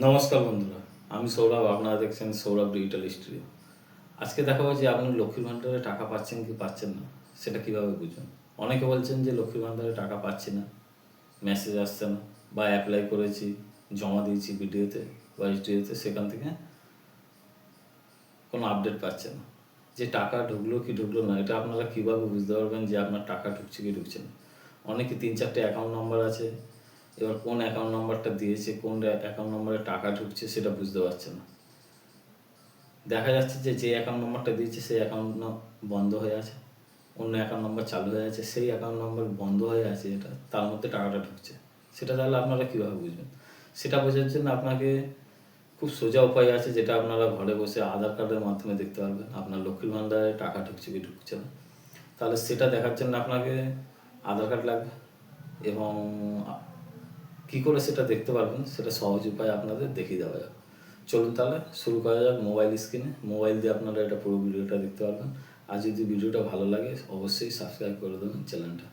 নমস্কার বন্ধুরা, আমি সৌরভ। আপনারা দেখছেন সৌরভ ডিজিটাল স্টুডিও। আজকে দেখাবো যে আপনি লক্ষ্মীর ভাণ্ডারে টাকা পাচ্ছেন কি পাচ্ছেন না, সেটা কীভাবে বুঝবেন। অনেকে বলছেন যে লক্ষ্মীর ভাণ্ডারে টাকা পাচ্ছি না, মেসেজ আসছে না, বা অ্যাপ্লাই করেছি, জমা দিয়েছি বিডিওতে বা এসডিওতে, সেখান থেকে কোনো আপডেট পাচ্ছে না। যে টাকা ঢুকলো কি ঢুকলো না, এটা আপনারা কীভাবে বুঝতে পারবেন যে আপনার টাকা ঢুকছে কি ঢুকছে না। অনেকে 3-4টে অ্যাকাউন্ট নাম্বার আছে, এবার কোন অ্যাকাউন্ট নাম্বারটা দিয়েছে, কোন অ্যাকাউন্ট নাম্বারে টাকা ঢুকছে সেটা বুঝতে পারছে না। দেখা যাচ্ছে যে অ্যাকাউন্ট নাম্বারটা দিয়েছে সেই অ্যাকাউন্ট বন্ধ হয়ে আছে, অন্য অ্যাকাউন্ট নাম্বার চালু হয়ে আছে, সেই অ্যাকাউন্ট নাম্বার বন্ধ হয়ে আছে, এটা তার মধ্যে টাকাটা ঢুকছে। সেটা তাহলে আপনারা কীভাবে বুঝবেন? সেটা বোঝার জন্য আপনাকে খুব সোজা উপায় আছে, যেটা আপনারা ঘরে বসে আধার কার্ডের মাধ্যমে দেখতে পারবেন আপনার লক্ষ্মীর ভাণ্ডারে টাকা ঢুকছে কি ঢুকছে না। তাহলে সেটা দেখার জন্য আপনাকে আধার কার্ড লাগবে, এবং কী করে সেটা দেখতে পারবেন সেটা সহজ উপায় আপনাদের দেখিয়ে দেওয়া যাবে। চলুন তাহলে শুরু করা যাক। মোবাইল স্ক্রিনে মোবাইল দিয়ে আপনারা এটা পুরো ভিডিওটা দেখতে পারবেন। আর যদি ভিডিওটা ভালো লাগে অবশ্যই সাবস্ক্রাইব করে দেবেন চ্যানেলটা।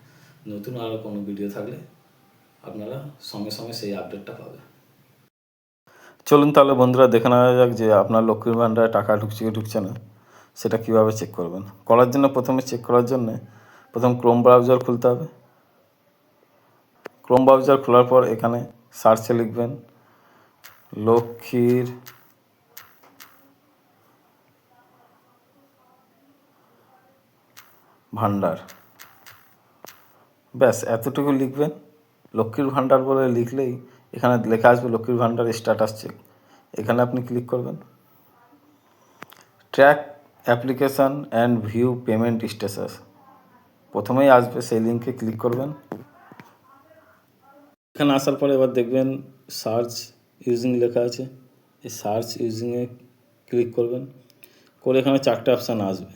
নতুন আরও কোনো ভিডিও থাকলে আপনারা সঙ্গে সঙ্গে সেই আপডেটটা পাবেন। চলুন তাহলে বন্ধুরা দেখে নেওয়া যাক যে আপনার লক্ষ্মীর ভাণ্ডারে টাকা ঢুকছে কি ঢুকছে না, সেটা কীভাবে চেক করবেন। করার জন্য প্রথমে চেক করার জন্য প্রথম ক্রোম ব্রাউজার খুলতে হবে। ক্রোম ব্রাউজার খোলার পর এখানে সার্চে লিখবেন লক্ষ্মীর ভাণ্ডার, ব্যাস এতটুকু লিখবেন। লক্ষ্মীর ভাণ্ডার বলে লিখলেই এখানে লেখা আসবে লক্ষ্মীর ভাণ্ডার স্ট্যাটাস চেক। এখানে আপনি ক্লিক করবেন। Track application and view payment status প্রথমেই আসবে, সেই লিঙ্কে ক্লিক করবেন। এখানে আসার পরে এবার দেখবেন সার্চ ইউজিং লেখা আছে, এই সার্চ ইউজিংয়ে ক্লিক করবেন। করে এখানে 4টে অপশান আসবে,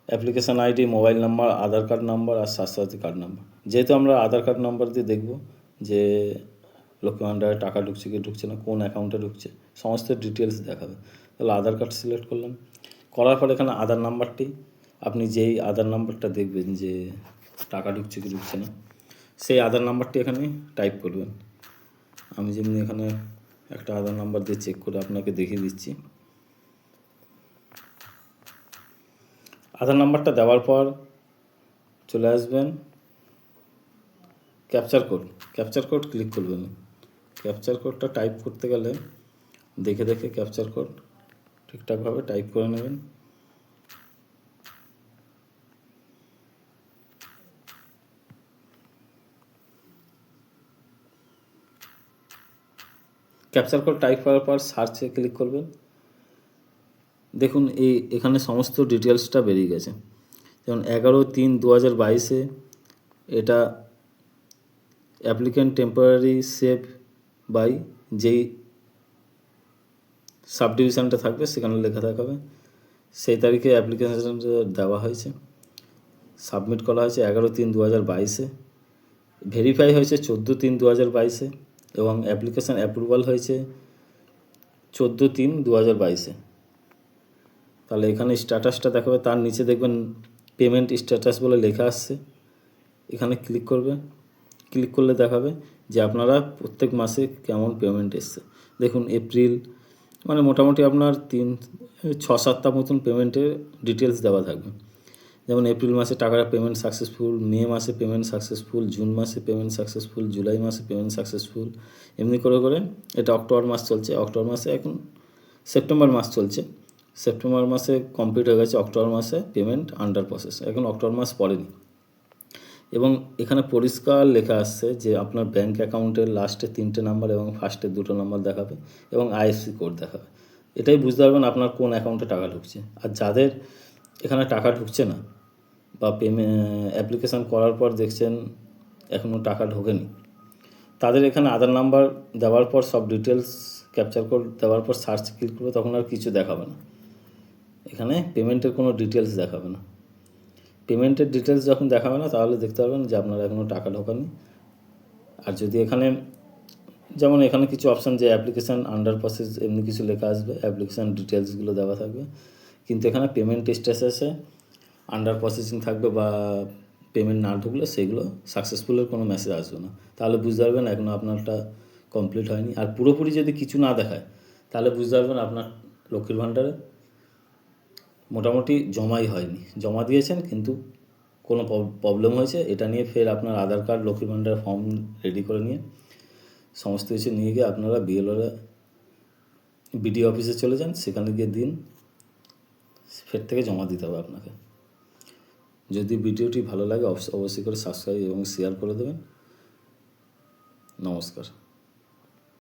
অ্যাপ্লিকেশান আইডি, মোবাইল নাম্বার, আধার কার্ড নাম্বার আর স্বাস্থ্যসাথী কার্ড নাম্বার। যেহেতু আমরা আধার কার্ড নাম্বার দিয়ে দেখব যে লক্ষ্মী ভাণ্ডারে টাকা ঢুকছে কি ঢুকছে না, কোন অ্যাকাউন্টে ঢুকছে, সমস্ত ডিটেলস দেখাবে। তাহলে আধার কার্ড সিলেক্ট করলাম। করার পর এখানে আধার নাম্বারটি, আপনি যেই আধার নাম্বারটা দেখবেন যে টাকা ঢুকছে কি ঢুকছে না, সেই আধার নাম্বারটি এখানে টাইপ করবেন। আমি যেমনি এখানে একটা আধার নাম্বার দিয়ে চেক করে আপনাকে দেখিয়ে দিচ্ছি। আধার নাম্বারটা দেওয়ার পর চলে আসবেন ক্যাপচার কোড ক্লিক করবেন। ক্যাপচার কোডটা টাইপ করতে গেলে দেখে দেখে ক্যাপচার কোড ঠিকঠাকভাবে টাইপ করে নেবেন। ক্যাপচার কোড টাইপ করার পর সার্চে ক্লিক করবেন। দেখুন এখানে সমস্ত ডিটেলসটা বেরিয়ে গেছে। যেমন 11/3/2022 এটা অ্যাপ্লিক্যান্ট টেম্পোরারি সেভ বাই, যেই সাব ডিভিশনটা থাকবে সেখানে লেখা থাকবে, সেই তারিখে অ্যাপ্লিকেশনটা দেওয়া হয়েছে, সাবমিট করা হয়েছে 11/3/2022। ভেরিফাই হয়েছে 14/3/2022 এবং অ্যাপ্লিকেশান অ্যাপ্রুভাল হয়েছে 14/3/2022। তাহলে এখানে স্ট্যাটাসটা দেখাবে, তার নিচে দেখবেন পেমেন্ট স্ট্যাটাস বলে লেখা আসছে, এখানে ক্লিক করবে। ক্লিক করলে দেখাবে যে আপনারা প্রত্যেক মাসে কেমন পেমেন্ট এসছে। দেখুন এপ্রিল, মানে মোটামুটি আপনার 6-7টা মতন পেমেন্টের ডিটেলস দেওয়া থাকবে। যেমন এপ্রিল মাসে টাকার পেমেন্ট সাকসেসফুল, মে মাসে পেমেন্ট সাকসেসফুল, জুন মাসে পেমেন্ট সাকসেসফুল, জুলাই মাসে পেমেন্ট সাকসেসফুল, এমনি করে করে এটা অক্টোবর মাস চলছে। অক্টোবর মাসে এখন সেপ্টেম্বর মাস চলছে, সেপ্টেম্বর মাসে কমপ্লিট হয়ে গেছে, অক্টোবর মাসে পেমেন্ট আন্ডার প্রসেস, এখন অক্টোবর মাস পড়েনি। এবং এখানে পরিষ্কার লেখা আসছে যে আপনার ব্যাঙ্ক অ্যাকাউন্টের লাস্টে 3টে নাম্বার এবং ফার্স্টে 2টো নাম্বার দেখাবে এবং আইএফসি কোড দেখাবে। এটাই বুঝতে পারবেন আপনার কোন অ্যাকাউন্টে টাকা ঢুকছে। আর যাদের এখানে টাকা ঢুকছে না বা অ্যাপ্লিকেশান করার পর দেখছেন এখনও টাকা ঢোকেনি, তাদের এখানে আধার নাম্বার দেওয়ার পর সব ডিটেলস ক্যাপচার কোড দেওয়ার পর সার্চ ক্লিক করবে, তখন আর কিছু দেখাবে না, এখানে পেমেন্টের কোনো ডিটেলস দেখাবে না। পেমেন্টের ডিটেলস যখন দেখাবে না তাহলে দেখতে পারবেন যে আপনার এখনও টাকা ঢোকানি। আর যদি এখানে যেমন এখানে কিছু অপশান যে অ্যাপ্লিকেশান আন্ডার প্রসেস এমনি কিছু লেখা আসবে, অ্যাপ্লিকেশান ডিটেলসগুলো দেওয়া থাকবে, কিন্তু এখানে পেমেন্ট স্ট্যাটাসে আন্ডার প্রসেসিং থাকবে বা পেমেন্ট না ঢুকলে সেগুলো সাকসেসফুলের কোনো মেসেজ আসবে না। তাহলে বুঝতে পারবেন এখনও আপনারটা কমপ্লিট হয়নি। আর পুরোপুরি যদি কিছু না দেখায় তাহলে বুঝতে পারবেন আপনার লক্ষ্মীর ভাণ্ডারে মোটামুটি জমাই হয়নি, জমা দিয়েছেন কিন্তু কোনো প্রবলেম হয়েছে। এটা নিয়ে ফের আপনার আধার কার্ড, লক্ষ্মীর ভাণ্ডার ফর্ম রেডি করে নিয়ে সমস্ত কিছু নিয়ে গিয়ে আপনারা বিডিও অফিসে চলে যান, সেখানে গিয়ে দিন, ফের থেকে জমা দিতে হবে আপনাকে। যদি ভিডিওটি ভালো লাগে অবশ্যই করে সাবস্ক্রাইব এবং শেয়ার করে দেবেন। নমস্কার।